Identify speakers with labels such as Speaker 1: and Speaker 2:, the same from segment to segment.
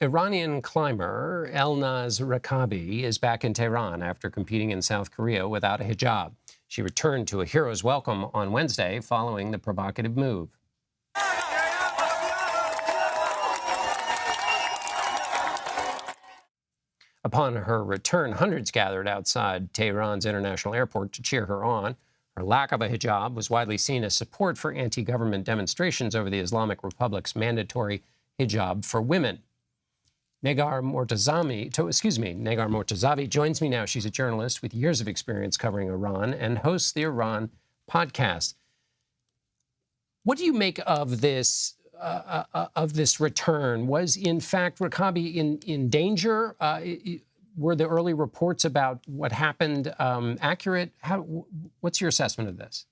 Speaker 1: Iranian climber Elnaz Rekabi is back in Tehran after competing in South Korea without a hijab. She returned to a hero's welcome on Wednesday following the provocative move. Upon her return, hundreds gathered outside Tehran's international airport to cheer her on. Her lack of a hijab was widely seen as support for anti-government demonstrations over the Islamic Republic's mandatory hijab for women. Negar Mortazavi joins me now. She's a journalist with years of experience covering Iran and hosts the Iran podcast. What do you make of this return? Was, in fact, Rekabi in danger? Were the early reports about what happened accurate? What's your assessment of this?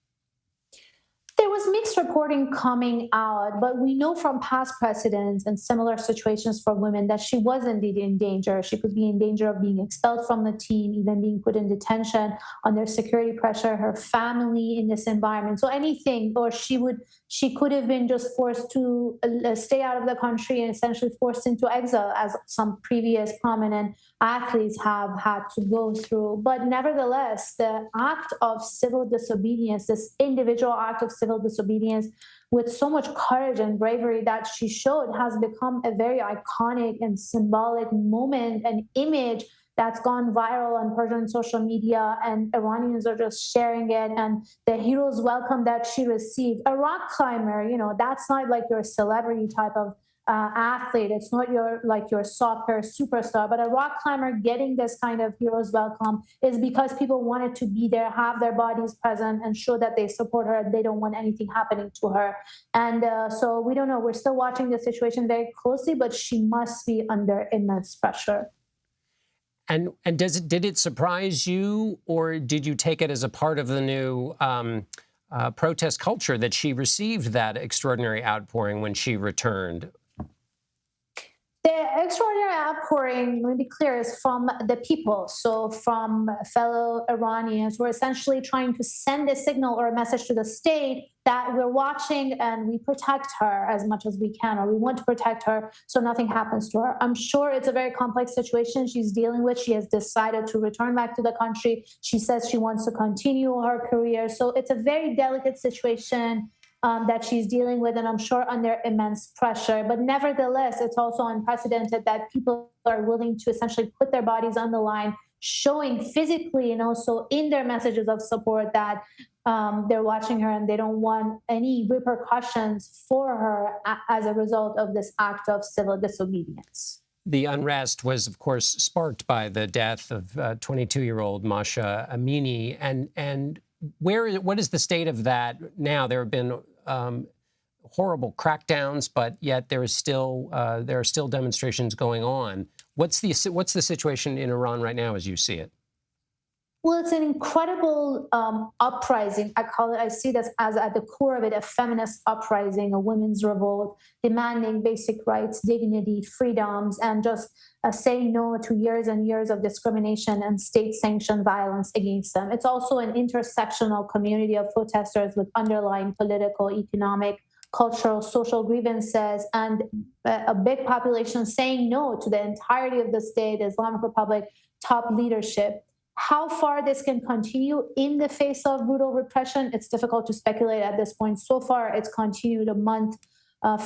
Speaker 2: There was mixed reporting coming out, but we know from past precedents and similar situations for women that she was indeed in danger. She could be in danger of being expelled from the team, even being put in detention under security pressure, her family in this environment. So anything, or she could have been just forced to stay out of the country and essentially forced into exile, as some previous prominent athletes have had to go through. But nevertheless, the act of civil disobedience, this individual act of civil disobedience with so much courage and bravery that she showed, has become a very iconic and symbolic moment, an image that's gone viral on Persian social media, and Iranians are just sharing it, and the hero's welcome that she received. A rock climber, that's not like your celebrity type of athlete. It's not your soccer superstar, but a rock climber getting this kind of hero's welcome is because people wanted to be there, have their bodies present, and show that they support her and they don't want anything happening to her. And so we don't know. We're still watching the situation very closely, but she must be under immense pressure.
Speaker 1: And did it surprise you, or did you take it as a part of the new protest culture that she received that extraordinary outpouring when she returned?
Speaker 2: The extraordinary outpouring, let me be clear, is from the people. So from fellow Iranians who are essentially trying to send a signal or a message to the state that we're watching and we protect her as much as we can, or we want to protect her so nothing happens to her. I'm sure it's a very complex situation she's dealing with. She has decided to return back to the country. She says she wants to continue her career. So it's a very delicate situation that she's dealing with, and I'm sure under immense pressure. But nevertheless, it's also unprecedented that people are willing to essentially put their bodies on the line, showing physically and also in their messages of support that they're watching her and they don't want any repercussions for her as a result of this act of civil disobedience.
Speaker 1: The unrest was, of course, sparked by the death of 22-year-old Masha Amini. And what is the state of that now? There have been horrible crackdowns, but yet there are still demonstrations going on. What's the situation in Iran right now as you see it?
Speaker 2: Well, it's an incredible uprising. I see this as at the core of it, a feminist uprising, a women's revolt, demanding basic rights, dignity, freedoms, and just saying no to years and years of discrimination and state-sanctioned violence against them. It's also an intersectional community of protesters with underlying political, economic, cultural, social grievances, and a big population saying no to the entirety of the state, the Islamic Republic, top leadership. How far this can continue in the face of brutal repression, it's difficult to speculate at this point. So far, it's continued a month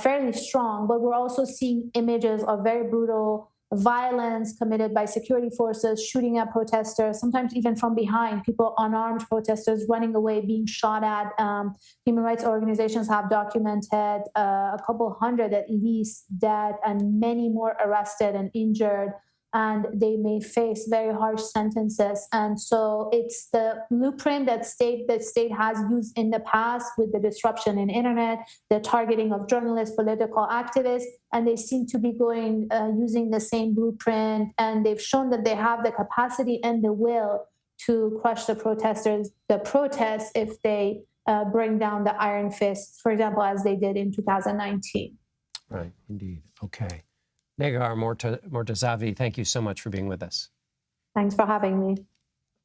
Speaker 2: fairly strong, but we're also seeing images of very brutal violence committed by security forces, shooting at protesters, sometimes even from behind, people, unarmed protesters running away, being shot at. Human rights organizations have documented a couple hundred at least dead and many more arrested and injured, and they may face very harsh sentences. And so it's the blueprint that state has used in the past with the disruption in internet, the targeting of journalists, political activists, and they seem to be using the same blueprint, and they've shown that they have the capacity and the will to crush the protests if they bring down the iron fist, for example, as they did in 2019.
Speaker 1: Right, indeed. Okay. Negar Mortazavi, thank you so much for being with us.
Speaker 2: Thanks for having me.